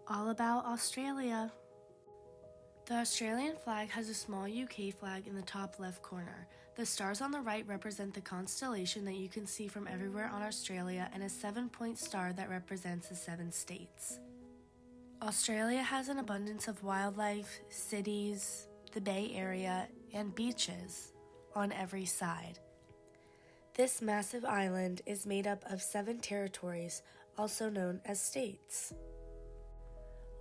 All about Australia. The Australian flag has a small UK flag in the top left corner. The stars on the right represent the constellation that you can see from everywhere on Australia and a 7-point star that represents the 7 states. Australia has an abundance of wildlife, cities, the Bay Area, and beaches on every side. This massive island is made up of 7 territories, also known as states.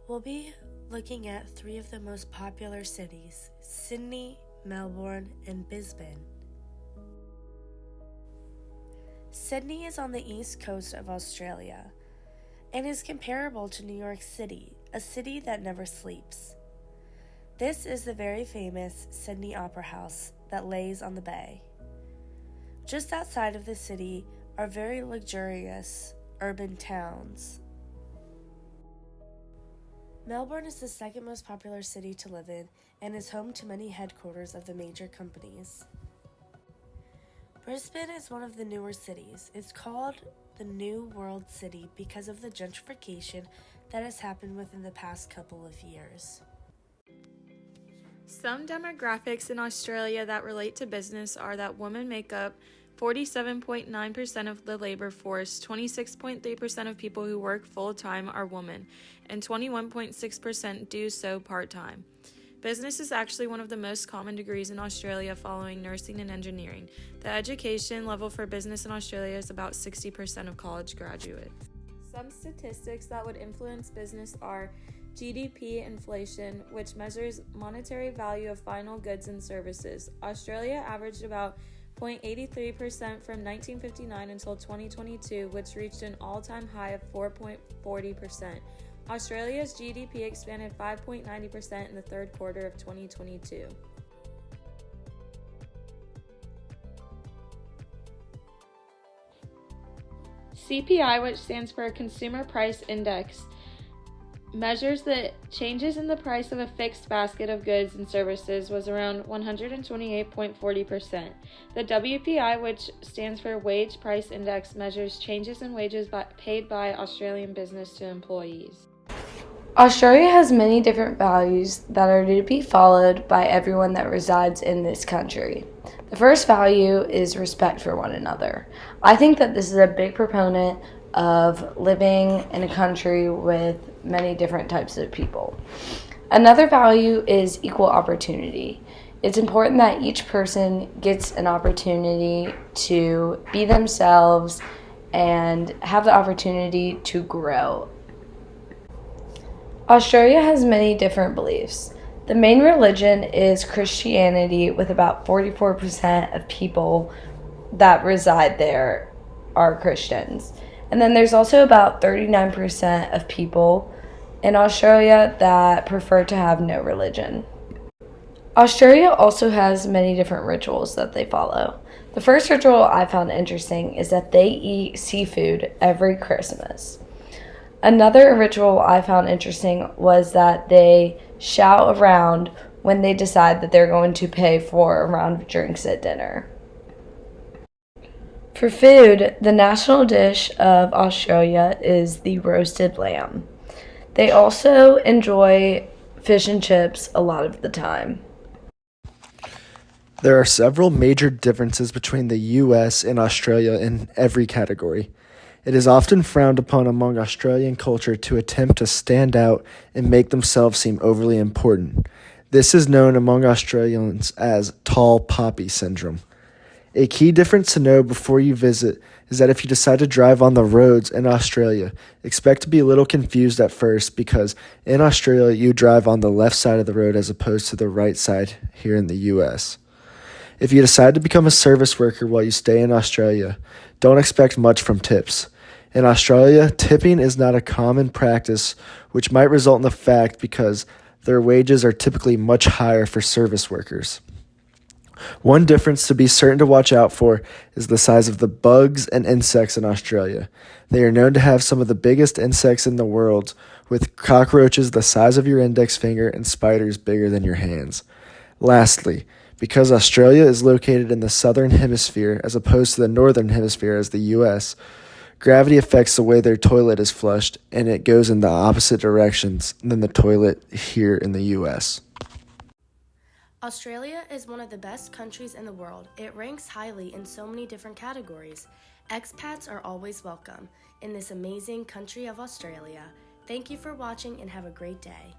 We'll be looking at 3 of the most popular cities: Sydney, Melbourne, and Brisbane. Sydney is on the east coast of Australia and is comparable to New York City, a city that never sleeps. This is the very famous Sydney Opera House that lays on the bay. Just outside of the city are very luxurious urban towns. Melbourne is the second most popular city to live in and is home to many headquarters of the major companies. Brisbane is one of the newer cities. It's called the New World City because of the gentrification that has happened within the past couple of years. Some demographics in Australia that relate to business are that women make up 47.9% of the labor force, 26.3% of people who work full-time are women, and 21.6% do so part-time. Business is actually one of the most common degrees in Australia following nursing and engineering. The education level for business in Australia is about 60% of college graduates. Some statistics that would influence business are GDP inflation, which measures monetary value of final goods and services. Australia averaged about 0.83% from 1959 until 2022, which reached an all-time high of 4.40%. Australia's GDP expanded 5.90% in the third quarter of 2022. CPI, which stands for Consumer Price Index, measures the changes in the price of a fixed basket of goods and services was around 128.40%. The WPI, which stands for Wage Price Index, measures changes in wages paid by Australian business to employees. Australia has many different values that are to be followed by everyone that resides in this country. The first value is respect for one another. I think that this is a big proponent of living in a country with many different types of people. Another value is equal opportunity. It's important that each person gets an opportunity to be themselves and have the opportunity to grow. Australia has many different beliefs. The main religion is Christianity, with about 44% of people that reside there are Christians. And then there's also about 39% of people in Australia that prefer to have no religion. Australia also has many different rituals that they follow. The first ritual I found interesting is that they eat seafood every Christmas. Another ritual I found interesting was that they shout around when they decide that they're going to pay for a round of drinks at dinner. For food, the national dish of Australia is the roasted lamb. They also enjoy fish and chips a lot of the time. There are several major differences between the US and Australia in every category. It is often frowned upon among Australian culture to attempt to stand out and make themselves seem overly important. This is known among Australians as tall poppy syndrome. A key difference to know before you visit is that if you decide to drive on the roads in Australia, expect to be a little confused at first because in Australia you drive on the left side of the road as opposed to the right side here in the US. If you decide to become a service worker while you stay in Australia, don't expect much from tips. In Australia, tipping is not a common practice, which might result in the fact because their wages are typically much higher for service workers. One difference to be certain to watch out for is the size of the bugs and insects in Australia. They are known to have some of the biggest insects in the world, with cockroaches the size of your index finger and spiders bigger than your hands. Lastly, because Australia is located in the southern hemisphere as opposed to the northern hemisphere as the US, Gravity affects the way their toilet is flushed, and it goes in the opposite directions than the toilet here in the US. Australia is one of the best countries in the world. It ranks highly in so many different categories. Expats are always welcome in this amazing country of Australia. Thank you for watching and have a great day.